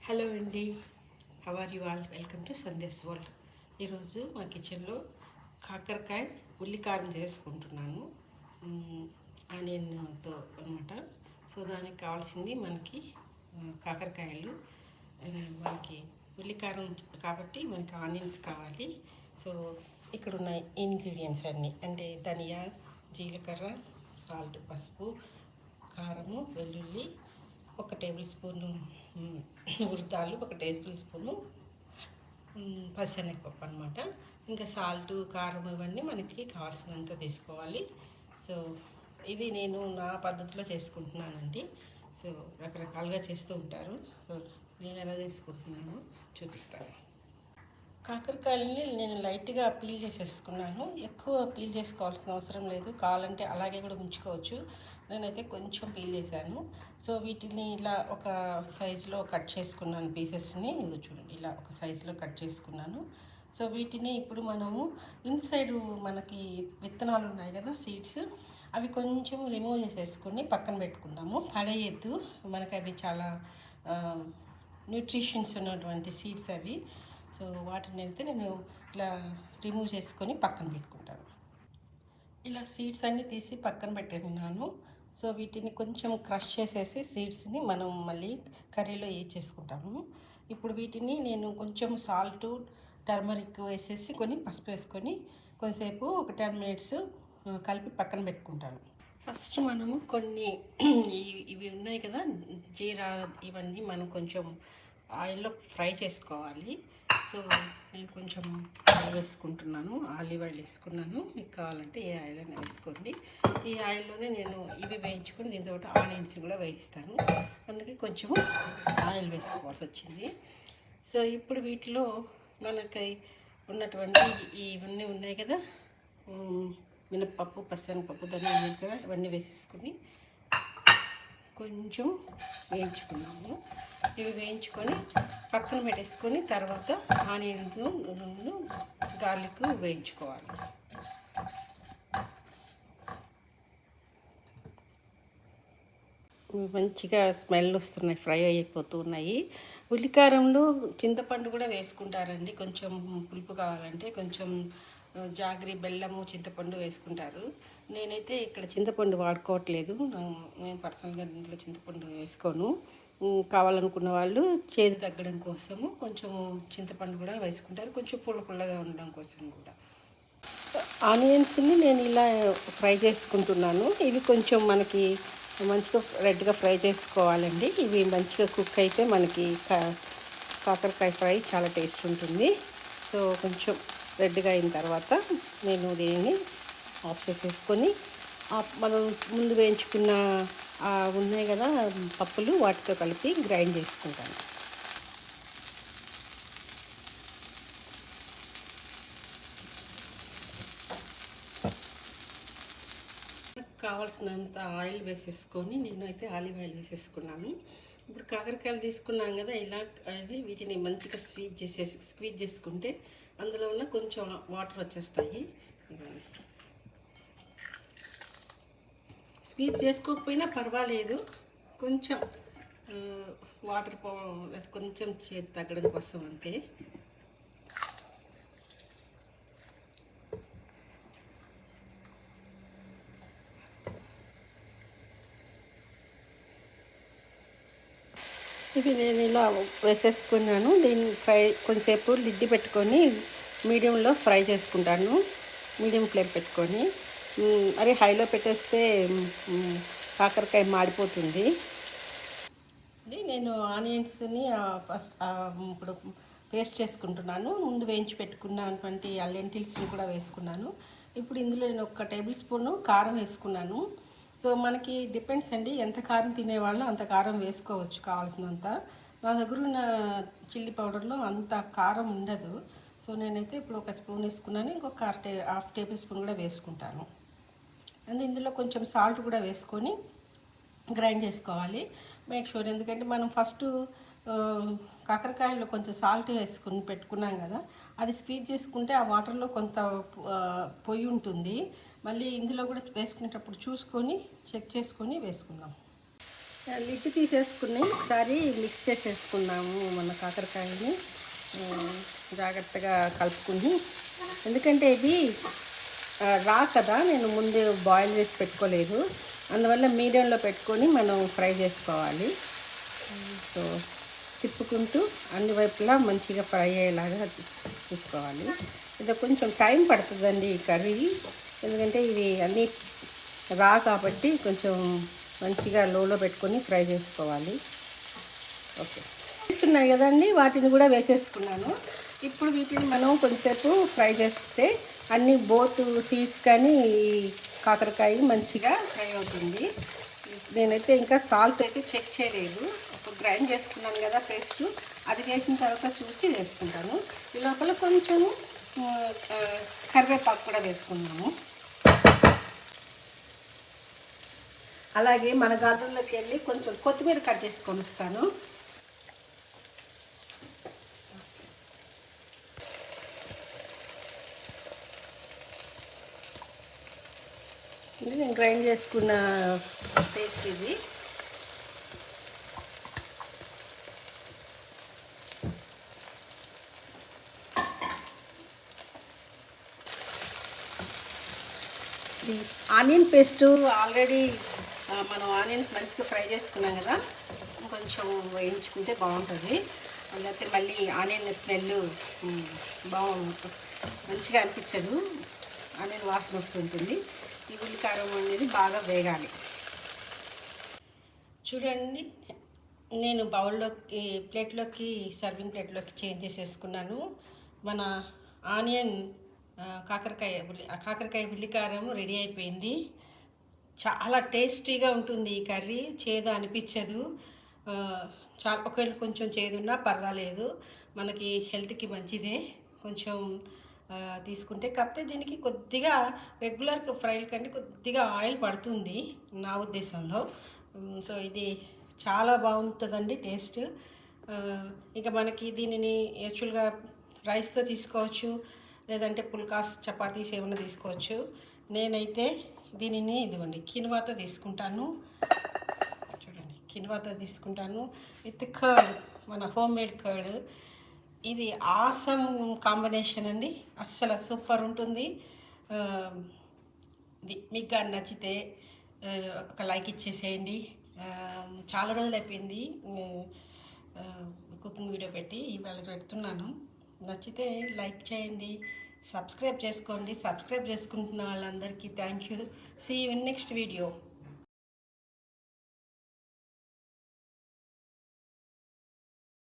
Hello అండి, how are you all? Welcome to Sandesh world. ఈరోజు మా కిచెన్లో కాకరకాయ ఉల్లికారం చేసుకుంటున్నాను, ఆనియన్తో అనమాట. సో దానికి కావాల్సింది మనకి కాకరకాయలు, మనకి ఉల్లికారం కాబట్టి మనకి ఆనియన్స్ కావాలి. సో ఇక్కడ ఉన్న ఇంగ్రీడియంట్స్ అన్నీ అంటే ధనియా, జీలకర్ర, సాల్ట్, పసుపు, కారము, వెల్లుల్లి, 1 టేబుల్ స్పూను ఉడతాలు, 1 టేబుల్ స్పూను పచ్చెనగపప్పు అనమాట. ఇంకా సాల్టు, కారం ఇవన్నీ మనకి కావాల్సినంత తీసుకోవాలి. సో ఇది నేను నా పద్ధతిలో చేసుకుంటున్నానండి. సో రకరకాలుగా చేస్తూ ఉంటారు. సో నేను ఎలా చేసుకుంటున్నానో చూపిస్తాను. కాకరకాయలని నేను లైట్గా పీల్ చేసేసుకున్నాను. ఎక్కువ పీల్ చేసుకోవాల్సిన అవసరం లేదు, కావాలంటే అలాగే కూడా ఉంచుకోవచ్చు. నేనైతే కొంచెం పీల్ చేశాను. సో వీటిని ఇలా ఒక సైజులో కట్ చేసుకున్నాను, పీసెస్ని చూడండి ఇలా ఒక సైజులో కట్ చేసుకున్నాను. సో వీటిని ఇప్పుడు మనము ఇన్సైడ్ మనకి విత్తనాలు ఉన్నాయి కదా, సీడ్స్, అవి కొంచెం రిమూవ్ చేసేసుకొని పక్కన పెట్టుకుందాము. పడేయద్దు, మనకి అవి చాలా న్యూట్రిషన్స్ ఉన్నటువంటి సీడ్స్ అవి. సో వాటిని అయితే నేను ఇలా రిమూవ్ చేసుకొని పక్కన పెట్టుకుంటాను. ఇలా సీడ్స్ అన్నీ తీసి పక్కన పెట్టుకున్నాను. సో వీటిని కొంచెం క్రష్ చేసేసి సీడ్స్ని మనం మళ్ళీ కర్రీలో వేసేసుకుంటాము. ఇప్పుడు వీటిని నేను కొంచెం సాల్టు, టర్మరిక్ వేసేసి పసుపు వేసుకొని కొంతసేపు ఒక 10 మినిట్స్ కలిపి పక్కన పెట్టుకుంటాను. ఫస్ట్ మనము కొన్ని ఇవి ఉన్నాయి కదా, జీరా, ఇవన్నీ మనం కొంచెం ఆయిల్లో ఫ్రై చేసుకోవాలి. సో నేను కొంచెం ఆయిల్ వేసుకుంటున్నాను, ఆలివ్ ఆయిల్ వేసుకున్నాను. మీకు కావాలంటే ఏ ఆయిల్ అయినా వేసుకోండి. ఈ ఆయిల్లోనే నేను ఇవి వేయించుకొని దీంతో ఆనియన్స్ కూడా వేయిస్తాను, అందుకే కొంచెం ఆయిల్ వేసుకోవాల్సి వచ్చింది. సో ఇప్పుడు వీటిలో మనకి ఉన్నటువంటి ఇవన్నీ ఉన్నాయి కదా, మినప్పప్పు, పచ్చెనగపప్పు, ధనియా, జీలకర్ర ఇవన్నీ వేసేసుకొని కొంచెం వేయించుకున్నాము. ఇవి వేయించుకొని పక్కన పెట్టేసుకొని తర్వాత ఆనియన్ను, గార్లిక్ వేయించుకోవాలి. మంచిగా స్మెల్ వస్తున్నాయి, ఫ్రై అయిపోతూ ఉన్నాయి. ఉల్లికారంలో చింతపండు కూడా వేసుకుంటారండి, కొంచెం పులుపు కావాలంటే కొంచెం జాగ్రి, బెల్లము, చింతపండు వేసుకుంటారు. నేనైతే ఇక్కడ చింతపండు వాడుకోవట్లేదు, నేను పర్సనల్గా దీంట్లో చింతపండు వేసుకోను. కావాలనుకున్న వాళ్ళు చేదు తగ్గడం కోసము కొంచెం చింతపండు కూడా వేసుకుంటారు, కొంచెం పుల్లగా ఉండడం కోసం కూడా. ఆనియన్స్ని నేను ఇలా ఫ్రై చేసుకుంటున్నాను. ఇవి కొంచెం మనకి మంచిగా రెడ్గా ఫ్రై చేసుకోవాలండి. ఇవి మంచిగా కుక్ అయితే మనకి కాకరకాయ ఫ్రై చాలా టేస్ట్ ఉంటుంది. సో కొంచెం రెడ్గా అయిన తర్వాత నేను దీనిని ఆఫ్ చేసేసుకొని మనం ముందు వేయించుకున్న ఉన్నాయి కదా పప్పులు, వాటితో కలిపి గ్రైండ్ చేసుకుంటాను. కావాల్సినంత ఆయిల్ వేసేసుకొని నేనైతే ఆలివ్ ఆయిల్ వేసేసుకున్నాను. ఇప్పుడు కాకరకాయలు తీసుకున్నాం కదా, ఇలా వీటిని మంచిగా స్క్వీజ్ చేసుకుంటే అందులో ఉన్న కొంచెం వాటర్ వచ్చేస్తాయి. స్క్వీజ్ చేసుకోకపోయినా పర్వాలేదు, కొంచెం వాటర్ కొంచెం చేతి తగ్గడం కోసం అంతే. ఇవి నేను ఇలా వేసేసుకున్నాను. దీన్ని కొంచెంసేపు లిడ్ పెట్టుకొని మీడియంలో ఫ్రై చేసుకుంటాను, మీడియం ఫ్లేమ్ పెట్టుకొని. అరే హైలో పెట్టేస్తే కాకరకాయ మాడిపోతుంది. నేను ఆనియన్స్ని ఫస్ట్ ఇప్పుడు పేస్ట్ చేసుకుంటున్నాను. ముందు వేయించి పెట్టుకున్నటువంటి లెంటిల్స్ని కూడా వేసుకున్నాను. ఇప్పుడు ఇందులో నేను 1 టేబుల్ స్పూను కారం వేసుకున్నాను. సో మనకి డిపెండ్స్ అండి, ఎంత కారం తినేవాళ్ళు అంత కారం వేసుకోవచ్చు కావాల్సినంత. నా దగ్గర ఉన్న చిల్లీ పౌడర్లో అంత కారం ఉండదు. సో నేనైతే ఇప్పుడు 1 స్పూన్ వేసుకున్నాను, ఇంకొక ½ టేబుల్ స్పూన్ కూడా వేసుకుంటాను. అండ్ ఇందులో కొంచెం సాల్ట్ కూడా వేసుకొని గ్రైండ్ చేసుకోవాలి, మేక్ షూర్. ఎందుకంటే మనం ఫస్ట్ కాకరకాయలో కొంచెం సాల్ట్ వేసుకుని పెట్టుకున్నాం కదా, అది స్క్వీజ్ చేసుకుంటే ఆ వాటర్లో కొంత పొయ్యి ఉంటుంది. మళ్ళీ ఇందులో కూడా వేసుకునేటప్పుడు చూసుకొని చెక్ చేసుకొని వేసుకుందాం. లిడ్ తీసేసుకుని ఒకసారి మిక్స్ చేసేసుకున్నాము మన కాకరకాయని జాగ్రత్తగా కలుపుకుని, ఎందుకంటే ఇది రా కదా, నేను ముందు బాయిల్ చేసి పెట్టుకోలేదు, అందువల్ల మీడియంలో పెట్టుకొని మనం ఫ్రై చేసుకోవాలి. సో తిప్పుకుంటూ అన్ని వైపులా మంచిగా ఫ్రై అయ్యేలాగా చూసుకోవాలి. ఇది కొంచెం టైం పడుతుందండి ఈ కర్రీ, ఎందుకంటే ఇవి అన్నీ రా కాబట్టి కొంచెం మంచిగా లోలో పెట్టుకొని ఫ్రై చేసుకోవాలి. ఓకే, ఉన్నాయి కదండి, వాటిని కూడా వేసేసుకున్నాను. ఇప్పుడు వీటిని మనం కొంచెంసేపు ఫ్రై చేస్తే అన్ని బోత్ సీడ్స్ కానీ కాకరకాయ మంచిగా ఫ్రై అవుతుంది. నేనైతే ఇంకా సాల్ట్ అయితే చెక్ చేయలేదు, ఇప్పుడు గ్రైండ్ చేసుకున్నాను కదా పేస్ట్, అది వేసిన తర్వాత చూసి వేసుకుంటాను. ఈ లోపల కొంచెం కరివేపాకు కూడా వేసుకున్నాము. అలాగే మన గార్డెన్లోకి వెళ్ళి కొంచెం కొత్తిమీర కట్ చేసుకొని వస్తాను. ఇది నేను గ్రైండ్ చేసుకున్న పేస్ట్ ఇది. ఆనియన్ పేస్ట్ ఆల్రెడీ మనం ఆనియన్స్ మంచిగా ఫ్రై చేసుకున్నాం కదా, కొంచెం వేయించుకుంటే బాగుంటుంది. లేకపోతే మళ్ళీ ఆనియన్ స్మెల్ మంచిగా అనిపించదు, ఆనియన్ వాసన వస్తుంటుంది. ఈ ఉల్లికారం అనేది బాగా వేగాలి. చూడండి, నేను బౌల్లోకి ప్లేట్లోకి సర్వింగ్ ప్లేట్లోకి చేంజ్ చేసేసుకున్నాను. మన ఆనియన్ కాకరకాయ ఉల్లికారం రెడీ అయిపోయింది. చాలా టేస్టీగా ఉంటుంది ఈ కర్రీ, చేదు అనిపించదు. చాలా ఒకవేళ కొంచెం చేదు ఉన్నా పర్వాలేదు, మనకి హెల్త్కి మంచిదే కొంచెం తీసుకుంటే. కాకపోతే దీనికి కొద్దిగా రెగ్యులర్ ఫ్రైల కంటే కొద్దిగా ఆయిల్ పడుతుంది నా ఉద్దేశంలో. సో ఇది చాలా బాగుంటుందండి టేస్ట్. ఇక మనకి దీనిని యాక్చువల్గా రైస్తో తీసుకోవచ్చు, లేదంటే పుల్కాస్ చపాతీస్ ఏమైనా తీసుకోవచ్చు. నేనైతే దీనిని ఇదిగోండి కిన్వాతో తీసుకుంటాను. చూడండి, కిన్వాతో తీసుకుంటాను విత్ కర్డ్, మన హోమ్ మేడ్ కర్డ్. ఇది ఆసమ్ కాంబినేషన్ అండి, అస్సలు సూపర్ ఉంటుంది. మీకు కానీ నచ్చితే ఒక లైక్ ఇచ్చేసేయండి. చాలా రోజులు అయిపోయింది కుకింగ్ వీడియో పెట్టి, ఇవాళ పెడుతున్నాను. నచ్చితే లైక్ చేయండి, సబ్స్క్రైబ్ చేసుకోండి. సబ్స్క్రైబ్ చేసుకుంటున్న వాళ్ళందరికీ thank you. See you in next video.